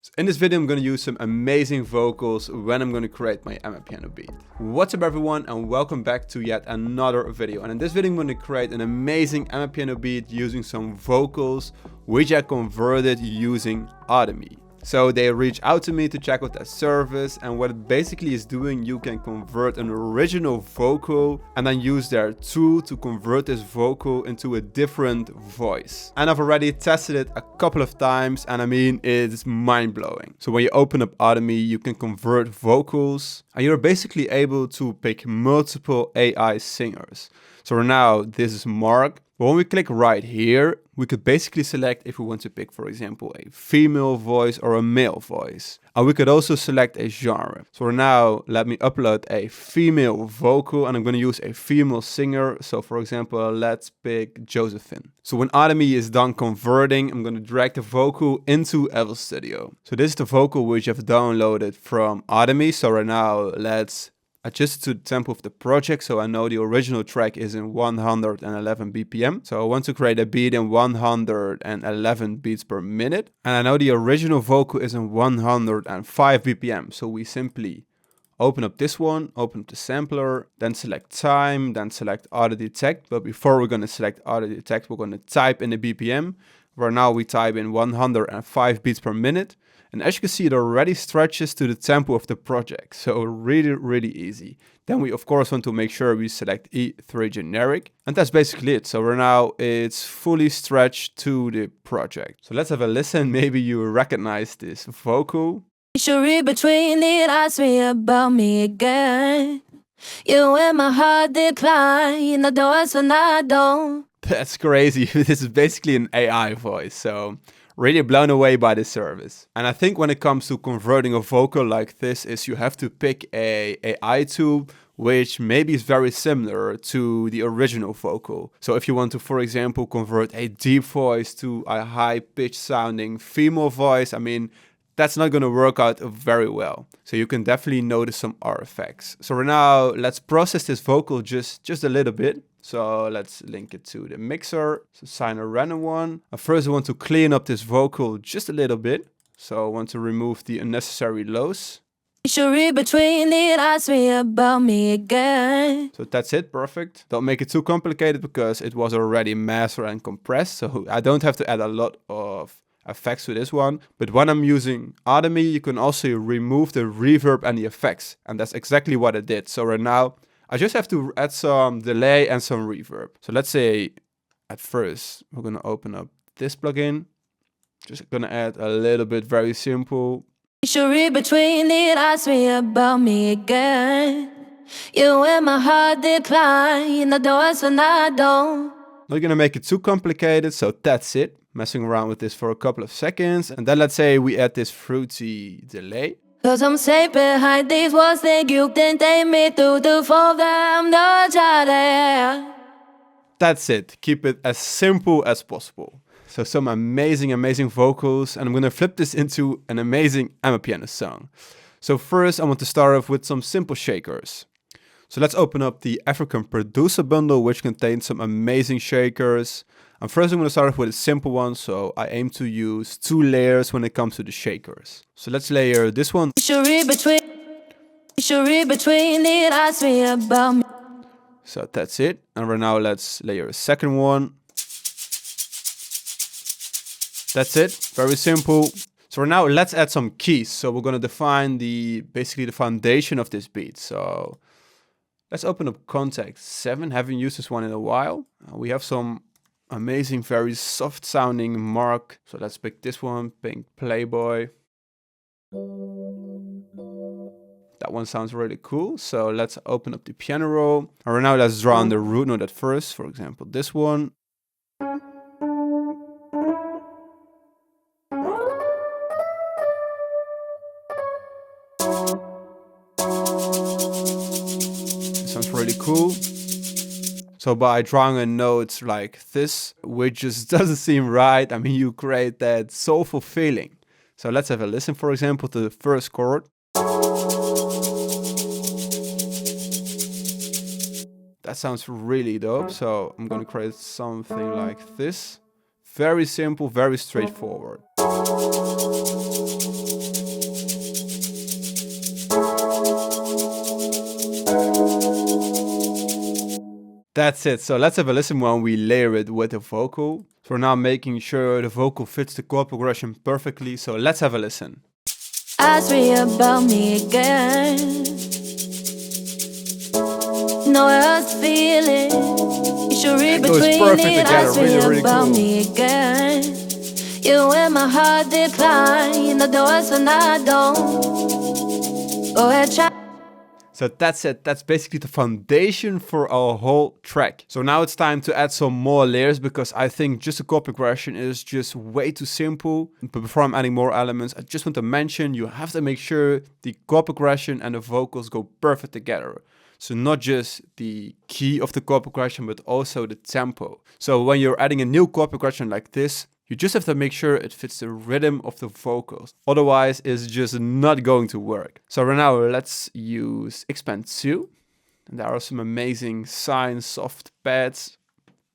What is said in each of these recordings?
So in this video, I'm going to use some amazing vocals when I'm going to create my Amapiano beat. What's up everyone, and welcome back to yet another video. And in this video, I'm going to create an amazing Amapiano beat using some vocals which I converted using Audimee. So they reached out to me to check out that service, and what it basically is doing, you can convert an original vocal and then use their tool to convert this vocal into a different voice. And I've already tested it a couple of times, and I mean, it's mind-blowing. So when you open up Audimee, you can convert vocals and you're basically able to pick multiple AI singers. So now this is Mark. But when we click right here, we could basically select if we want to pick, for example, a female voice or a male voice. And we could also select a genre. So now let me upload a female vocal, and I'm going to use a female singer. So for example, let's pick Josephine. So when Audimee is done converting, I'm going to drag the vocal into FL Studio. So this is the vocal which I've downloaded from Audimee. So right now let's adjust it to the tempo of the project. So I know the original track is in 111 BPM. So I want to create a beat in 111 beats per minute. And I know the original vocal is in 105 BPM. So we simply open up this one, open up the sampler, then select time, then select auto detect. But before we're going to select auto detect, we're going to type in the BPM. Where now we type in 105 beats per minute. And as you can see, it already stretches to the tempo of the project. So really easy. Then we of course want to make sure we select E3 generic. And that's basically it. So right now it's fully stretched to the project. So let's have a listen. Maybe you recognize this vocal. You should read between it, ask me about me again. You and my heart decline, I don't answer, I don't. That's crazy. This is basically an AI voice. So really blown away by this service. And I think when it comes to converting a vocal like this, is you have to pick a AI tool which maybe is very similar to the original vocal. So if you want to, for example, convert a deep voice to a high-pitched sounding female voice, I mean, that's not going to work out very well. So you can definitely notice some artifacts. So right now, let's process this vocal just a little bit. So let's link it to the mixer. So assign a random one. First, I want to clean up this vocal just a little bit. So I want to remove the unnecessary lows. You should read between it, ask me about me again. So that's it, perfect. Don't make it too complicated because it was already mastered and compressed. So I don't have to add a lot of effects to this one. But when I'm using Audimee, you can also remove the reverb and the effects. And that's exactly what I did. So right now, I just have to add some delay and some reverb. So let's say at first, we're going to open up this plugin. Just going to add a little bit, very simple. You should read between it, ask me about me again. You and my heart decline, I don't answer, I don't. Not going to make it too complicated, so that's it. Messing around with this for a couple of seconds. And then let's say we add this fruity delay. Cause I'm safe behind these walls, think you can take me through the fall that I'm not there. That's it. Keep it as simple as possible. So some amazing vocals, and I'm gonna flip this into an amazing Amapiano song. So first I want to start off with some simple shakers. So let's open up the African Producer Bundle, which contains some amazing shakers. And first I'm going to start off with a simple one, so I aim to use 2 layers when it comes to the shakers. So let's layer this one. You should read between it, ask me about me. So that's it. And right now let's layer a second one. That's it, very simple. So right now let's add some keys. So we're going to define basically the foundation of this beat. So let's open up Contact 7, haven't used this one in a while. We have some amazing, very soft sounding Mark. So let's pick this one, Pink Playboy. That one sounds really cool. So let's open up the piano roll. And right now let's draw on the root note at first. For example, this one. It sounds really cool. So by drawing a note like this, which just doesn't seem right, I mean, you create that soulful feeling. So let's have a listen, for example, to the first chord. That sounds really dope. So I'm going to create something like this. Very simple, very straightforward. That's it. So let's have a listen when we layer it with the vocal. So we're now making sure the vocal fits the chord progression perfectly. So let's have a listen. Ask me about me again. Nowhere else to feel it. You should read between it. Ask me about me again. You and my heart decline. The doors when I don't. Go ahead, try. So that's it. That's basically the foundation for our whole track. So now it's time to add some more layers because I think just a chord progression is just way too simple. But before I'm adding more elements, I just want to mention you have to make sure the chord progression and the vocals go perfect together. So not just the key of the chord progression, but also the tempo. So when you're adding a new chord progression like this, you just have to make sure it fits the rhythm of the vocals. Otherwise, it's just not going to work. So right now, let's use Expand 2. And there are some amazing sine soft pads,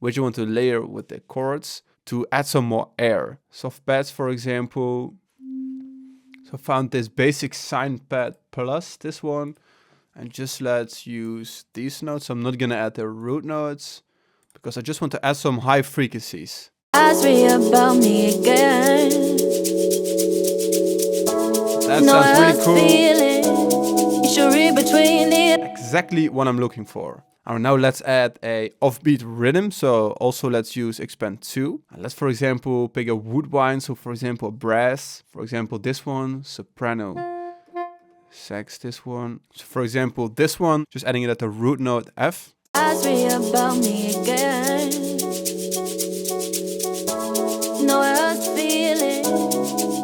which you want to layer with the chords to add some more air. Soft pads, for example. So I found this basic sine pad plus, this one. And just let's use these notes. I'm not gonna add the root notes because I just want to add some high frequencies. Ask me about me again. That sounds really cool. You should read between it. Exactly what I'm looking for. And now let's add a offbeat rhythm. So also let's use Expand 2. And let's, for example, pick a woodwind. So for example, brass. For example, this one, soprano. Sax, this one. So for example, this one, just adding it at the root note F. Ask me about me again. Nowhere else to feel it.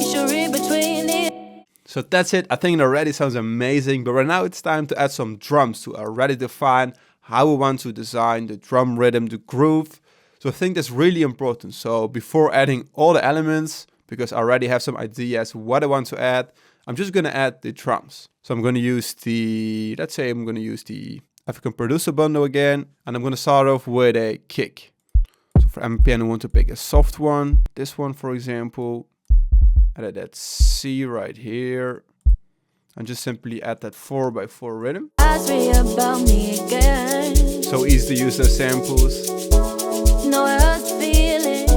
You should read between it. So that's it. I think it already sounds amazing. But right now it's time to add some drums to already define how we want to design the drum rhythm, the groove. So I think that's really important. So before adding all the elements, because I already have some ideas what I want to add, I'm just going to add the drums. So I'm going to use the, let's say I'm going to use the African Producer Bundle again. And I'm going to start off with a kick. So for Amapiano, I want to pick a soft one. This one, for example. Add that C right here. And just simply add that 4x4 rhythm. Ask me about me again. So easy to use those samples. Nowhere else to feel it.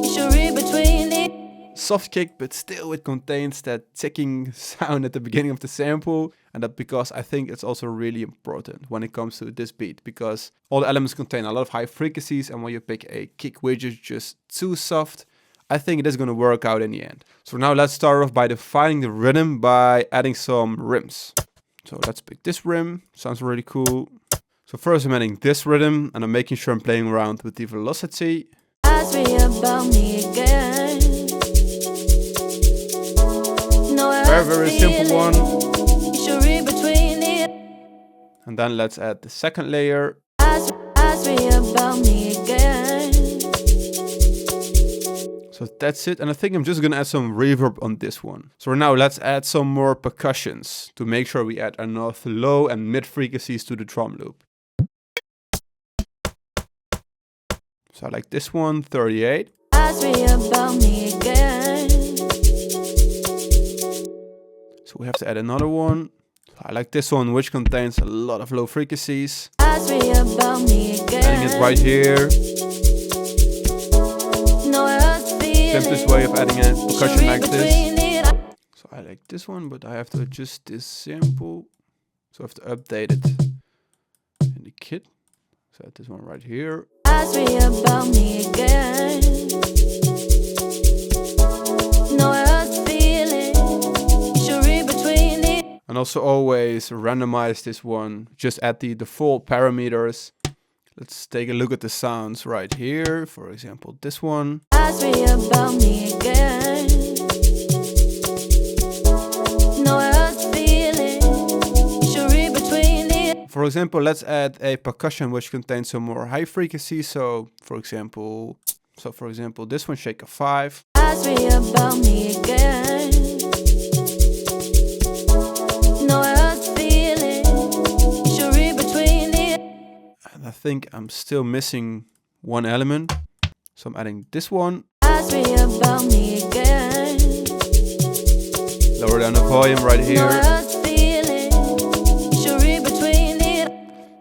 You should read between it. Soft kick, but still it contains that ticking sound at the beginning of the sample. And that because I think it's also really important when it comes to this beat, because all the elements contain a lot of high frequencies, and when you pick a kick which is just too soft, I think it is going to work out in the end. So now let's start off by defining the rhythm by adding some rims. So let's pick this rim, sounds really cool. So first I'm adding this rhythm and I'm making sure I'm playing around with the velocity. Ask me about me again. Very simple one. You should read between it. And then let's add the second layer. Ask me about me again. So that's it. And I think I'm just gonna add some reverb on this one. So now let's add some more percussions to make sure we add enough low and mid frequencies to the drum loop. So I like this one, 38. Ask me about me again. So we have to add another one. I like this one, which contains a lot of low frequencies. Ask me about me again. Adding it right here. Simplest way of adding a percussion like this. So I like this one, but I have to adjust this sample. So I have to update it in the kit. So add this one right here. Ask me about me again. Nowhere else to feel it. You should read between it. And also always randomize this one. Just add the default parameters. Let's take a look at the sounds right here. For example, this one. Ask me about me again. Nowhere else to feel it. You should read between it. For example, let's add a percussion which contains some more high frequency. So for example, this one, shake a 5. Ask me about me again. Nowhere else to feel it. You should read between it. And I think I'm still missing one element. So I'm adding this one. Ask me about me again. Lower down the volume right here. Nowhere else to feel it. You should read between it.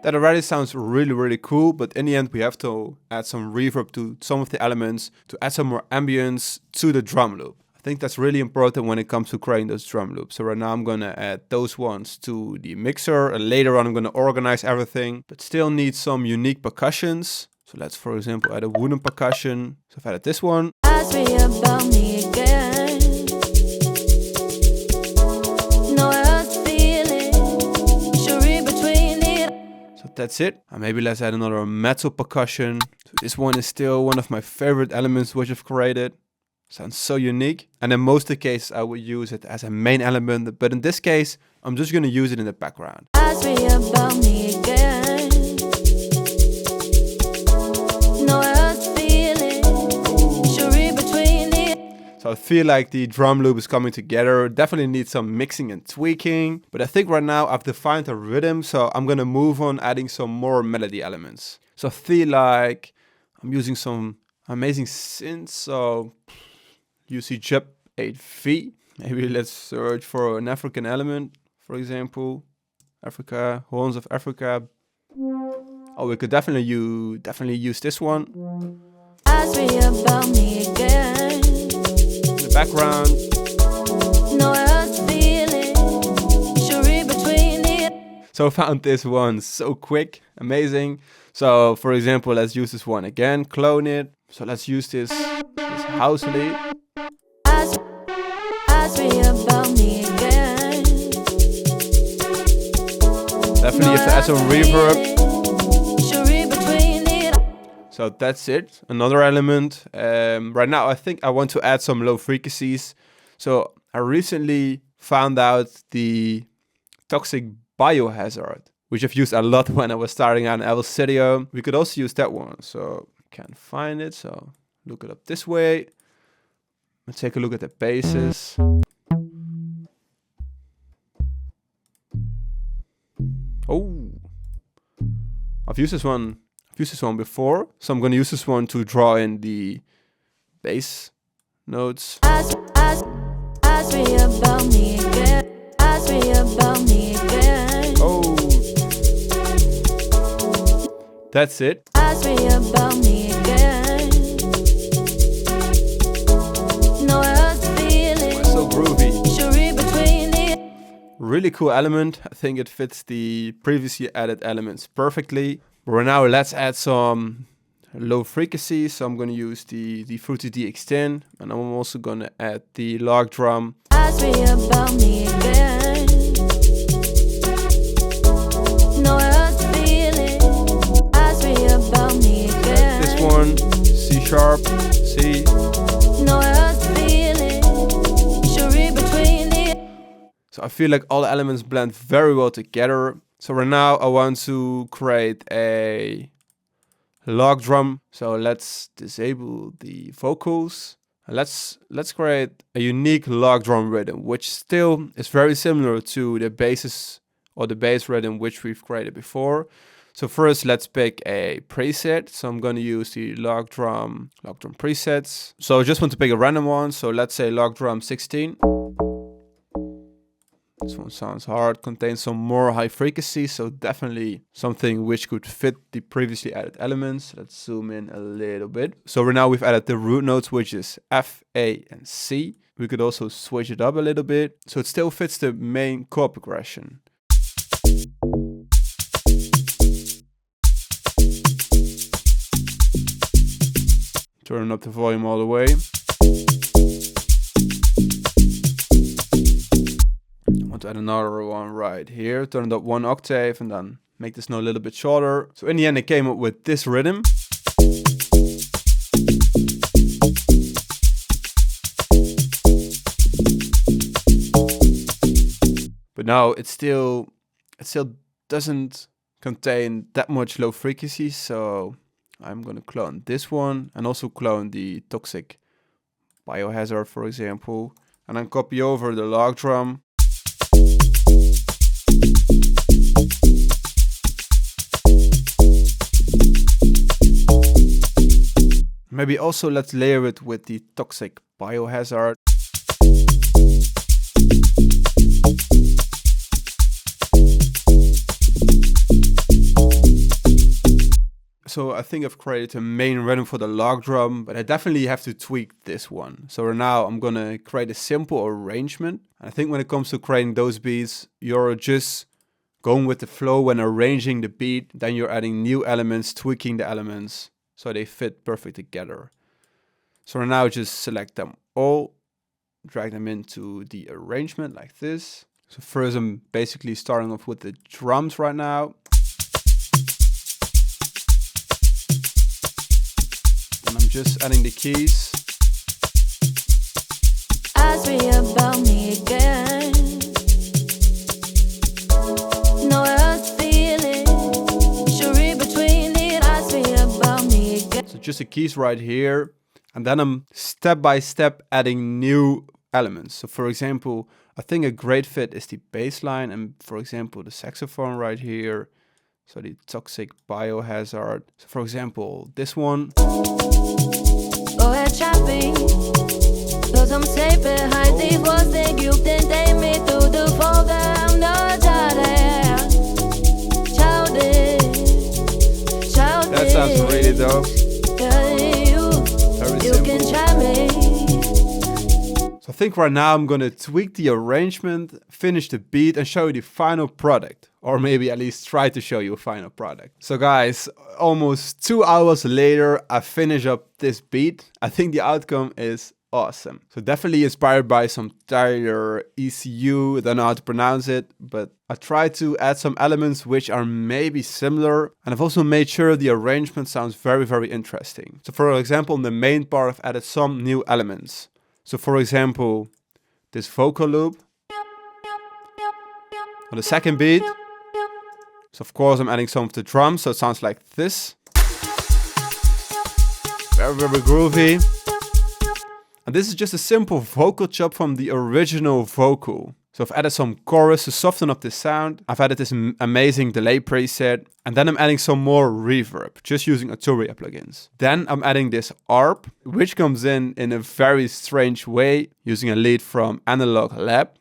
That already sounds really, really cool, but in the end we have to add some reverb to some of the elements to add some more ambience to the drum loop. I think that's really important when it comes to creating those drum loops. So right now I'm gonna add those ones to the mixer, and later on I'm gonna organize everything, but still need some unique percussions. So let's, for example, add a wooden percussion. So I've added this one. Ask me about me again. No else feeling. You should read between it. So that's it. And maybe let's add another metal percussion. So this one is still one of my favorite elements which I've created. Sounds so unique. And in most of the cases I would use it as a main element, but in this case I'm just gonna use it in the background. Ask me about me again. So I feel like the drum loop is coming together. Definitely needs some mixing and tweaking. But I think right now I've defined a rhythm. So I'm going to move on adding some more melody elements. So I feel like I'm using some amazing synths. So UC 8V. Maybe let's search for an African element, for example. Africa, horns of Africa. Oh, we could definitely use this one. Ask me about me again. Background. No else feeling. Should read between it. So I found this one so quick, amazing. So for example, let's use this one again, clone it. So let's use this house lead. Ask me about me again. Definitely have to add some reverb. So that's it, another element. Right now I think I want to add some low frequencies. So I recently found out the toxic biohazard, which I've used a lot when I was starting out in Apple Studio. We could also use that one, so can't find it, so look it up this way. Let's take a look at the basses. Oh, I've used this one before, so I'm going to use this one to draw in the bass notes. Ask me about me again. Ask me about me again. Oh, that's it. Ask me about me again. No else feeling. So groovy. Should read between it. Really cool element. I think it fits the previously added elements perfectly. Right now, let's add some low frequencies. So I'm going to use the Fruity DX10, and I'm also going to add the log drum. Ask me about me again. No else feeling. Ask me about me again. This one, C sharp, C. No else feeling. Should read between it. So I feel like all the elements blend very well together. So right now I want to create a log drum. So let's disable the vocals. And let's create a unique log drum rhythm, which still is very similar to the basses or the bass rhythm which we've created before. So first let's pick a preset. So I'm going to use the log drum presets. So I just want to pick a random one. So let's say log drum 16. This one sounds hard, contains some more high frequencies, so definitely something which could fit the previously added elements. Let's zoom in a little bit. So right now we've added the root notes, which is F, A, and C. We could also switch it up a little bit, so it still fits the main chord progression. Turn up the volume all the way. Add another one right here, turn it up 1 octave, and then make this note a little bit shorter. So in the end I came up with this rhythm. But now it still doesn't contain that much low frequency, so I'm gonna clone this one and also clone the toxic biohazard, for example, and then copy over the log drum. Maybe also let's layer it with the toxic biohazard. also, I think I've created a main rhythm for the log drum, but I definitely have to tweak this one. So right now I'm gonna create a simple arrangement. I think when it comes to creating those beats, you're just going with the flow when arranging the beat, then you're adding new elements, tweaking the elements so they fit perfect together. So right now just select them all, drag them into the arrangement like this. So first I'm basically starting off with the drums right now. And I'm just adding the keys. Ask me about me again. No else feeling. Should read between it. Ask me about me again. So just the keys right here. And then I'm step by step adding new elements. So for example, I think a great fit is the bass line and for example, the saxophone right here. So the toxic biohazard. So for example, this one. Go ahead shopping. Cause I'm safe behind these walls. Think you can take me through the folder. I'm not childish. That sounds really dope. You can try me. So I think right now I'm gonna tweak the arrangement, finish the beat and show you the final product. Or maybe at least try to show you a final product. So guys, almost 2 hours later, I finish up this beat. I think the outcome is awesome. So definitely inspired by some Tyla ECU, I don't know how to pronounce it, but I tried to add some elements which are maybe similar. And I've also made sure the arrangement sounds very, very interesting. So for example, in the main part, I've added some new elements. So for example, this vocal loop. On the second beat. So of course I'm adding some of the drums, so it sounds like this. Very, very groovy. And this is just a simple vocal chop from the original vocal. So I've added some chorus to soften up the sound. I've added this amazing delay preset. And then I'm adding some more reverb, just using Arturia plugins. Then I'm adding this ARP, which comes in a very strange way, using a lead from Analog Lab.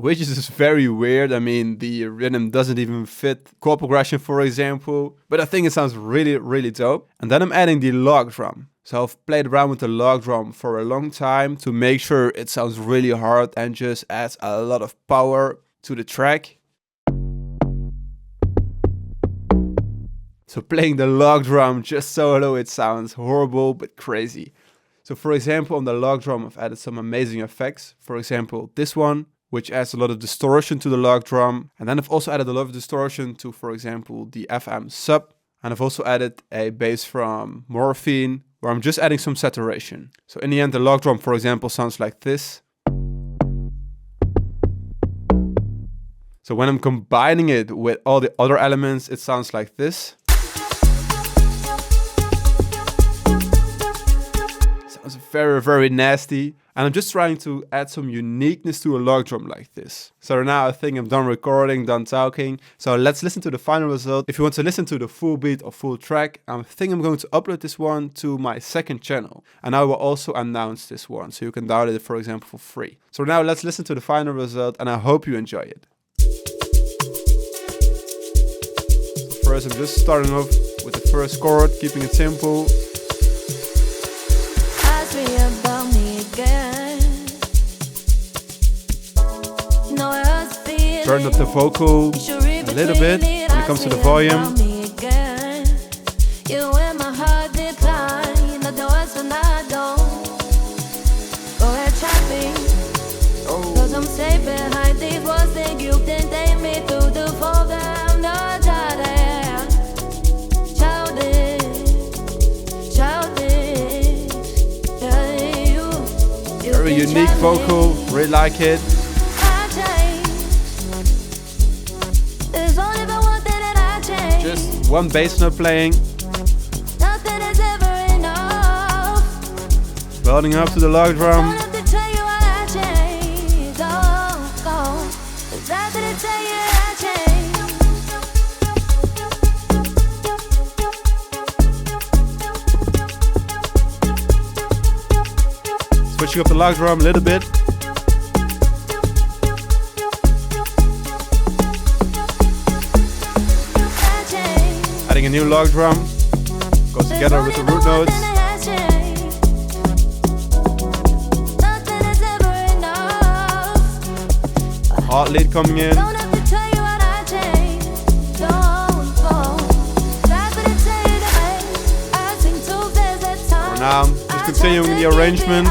Which is just very weird. I mean, the rhythm doesn't even fit chord progression, for example. But I think it sounds really, really dope. And then I'm adding the log drum. So I've played around with the log drum for a long time to make sure it sounds really hard and just adds a lot of power to the track. So playing the log drum just solo, it sounds horrible but crazy. So for example, on the log drum, I've added some amazing effects. For example, this one, which adds a lot of distortion to the log drum. And then I've also added a lot of distortion to, for example, the FM sub. And I've also added a bass from Morphine, where I'm just adding some saturation. So in the end, the log drum, for example, sounds like this. So when I'm combining it with all the other elements, it sounds like this. Sounds very, very nasty. And I'm just trying to add some uniqueness to a log drum like this. So now I think I'm done recording, done talking. So let's listen to the final result. If you want to listen to the full beat or full track, I think I'm going to upload this one to my second channel. And I will also announce this one, so you can download it, for example, for free. So now let's listen to the final result, and I hope you enjoy it. So first, I'm just starting off with the first chord, keeping it simple. Ask me about me again. No else feeling. Turn up the vocal a little bit when it comes to the volume. You and my heart decline. I don't answer, I don't. Go ahead, shopping. Cause I'm safe behind these walls. Think you can take me through the folder. I'm not childish. Yeah, very unique vocal, really like it. Just one bass note playing. Nothing is ever enough. Building up to the log drum. Don't have to tell you why I changed. Oh, cause I didn't tell you I changed. Switching up the log drum a little bit. a new log drum. Goes together with the root notes. Hard lead coming in. For now, just continuing the arrangement.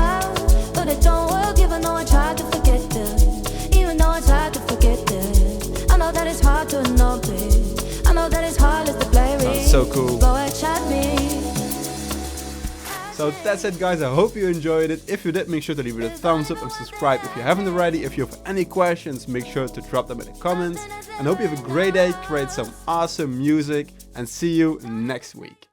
Sounds so cool. So that's it, guys. I hope you enjoyed it. If you did, make sure to leave it a thumbs up and subscribe if you haven't already. If you have any questions, make sure to drop them in the comments. And I hope you have a great day, create some awesome music, and see you next week.